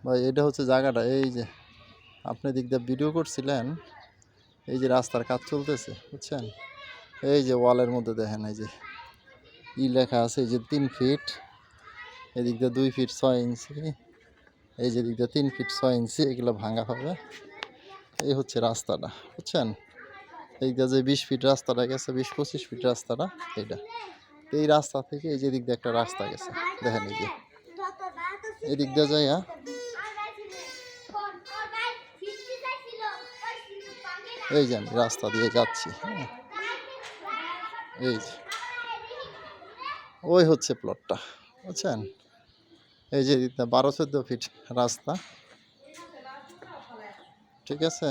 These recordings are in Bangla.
ভাই এটা হচ্ছে জায়গাটা। এই যে আপনি দিক দিয়ে ভিডিও করছিলেন, এই যে রাস্তার কাজ চলতেছে বুঝছেন। এই যে ওয়ালের মধ্যে দেখেন এই যে লেখা আছে, এই যে 3 ফিট, এদিক দিয়ে 2 ফিট 6 ইঞ্চি, এই যে দিক দিয়ে 3 ফিট 6 ইঞ্চি, এগুলো ভাঙা হবে। এই হচ্ছে রাস্তাটা বুঝছেন। এই যে 20 ফিট রাস্তাটা গেছে, 20-25 ফিট রাস্তাটা এইটা। এই রাস্তা থেকে এই যে দিক দিয়ে একটা রাস্তা গেছে দেখেন, এই যে এদিক দিয়ে যাইয়া এই যে আমি রাস্তা দিয়ে যাচ্ছি। হ্যাঁ, এই যে ওই হচ্ছে প্লটটা বুঝছেন। এই যে 12-14 ফিট রাস্তা, ঠিক আছে।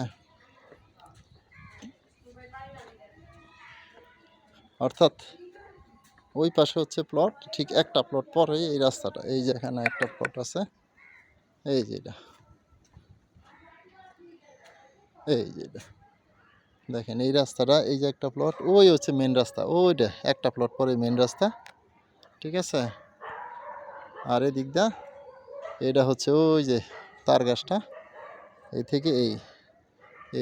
অর্থাৎ ওই পাশে হচ্ছে প্লট, ঠিক একটা প্লট পরেই এই রাস্তাটা। এই যে এখানে একটা প্লট আছে, এই যে এটা, এই যে এটা দেখেন এই রাস্তাটা, এই যে একটা প্লট, ওই হচ্ছে মেন রাস্তা, ওইটা একটা প্লট পরে মেন রাস্তা, ঠিক আছে। আর এদিক দা এটা হচ্ছে ওই যে তার গাছটা, এই থেকে এই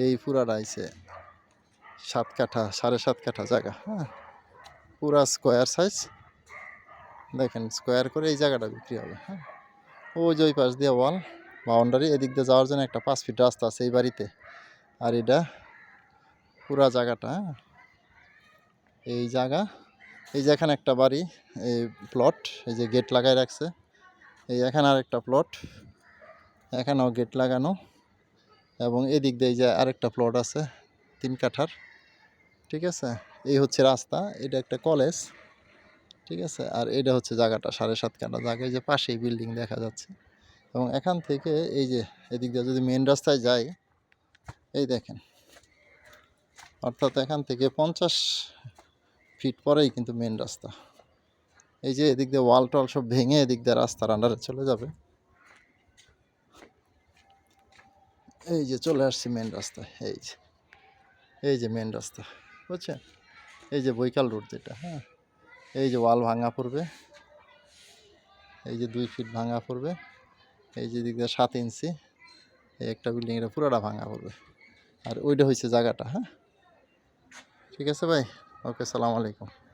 এই পুরাটা আইছে 7 কাঠা 7.5 কাঠা জায়গা। হ্যাঁ, পুরা স্কোয়ার সাইজ দেখেন, স্কোয়ার করে এই জায়গাটা বিক্রি হবে। হ্যাঁ, ওই যে ওই পাশ দিয়ে ওয়াল বাউন্ডারি, এদিক দিয়ে যাওয়ার জন্য একটা 5 ফিট রাস্তা আছে এই বাড়িতে। আর এটা পুরা জায়গাটা, হ্যাঁ এই জায়গা, এই যে এখানে একটা বাড়ি, এই প্লট, এই যে গেট লাগাই রাখছে। এই এখানে আরেকটা প্লট, এখানেও গেট লাগানো। এবং এদিক দিয়ে যে আরেকটা প্লট আছে 3 কাঠার, ঠিক আছে। এই হচ্ছে রাস্তা, এটা একটা কলেজ, ঠিক আছে। আর এটা হচ্ছে জায়গাটা 7.5 কাঠা জায়গায়, যে পাশেই বিল্ডিং দেখা যাচ্ছে। এবং এখান থেকে এই যে এদিক দিয়ে যদি মেন রাস্তায় যাই, এই দেখেন, অর্থাৎ এখান থেকে 50 ফিট পরেই কিন্তু মেন রাস্তা। এই যে এদিক দিয়ে ওয়াল টল সব ভেঙে এদিক দিয়ে রাস্তার আন্ডারে চলে যাবে। এই যে চলে আসছি মেন রাস্তায়, এই যে মেন রাস্তা বুঝছেন। এই যে বৈকাল রোড যেটা, হ্যাঁ এই যে ওয়াল ভাঙা পড়বে, এই যে 2 ফিট ভাঙা পড়বে, এই যে দিক দিয়ে 7 ইঞ্চি, এই একটা বিল্ডিংয়ের পুরোটা ভাঙা পড়বে। আর ওইটা হচ্ছে জায়গাটা। হ্যাঁ, ঠিক আছে ভাই, ওকে, সালাম আলাইকুম।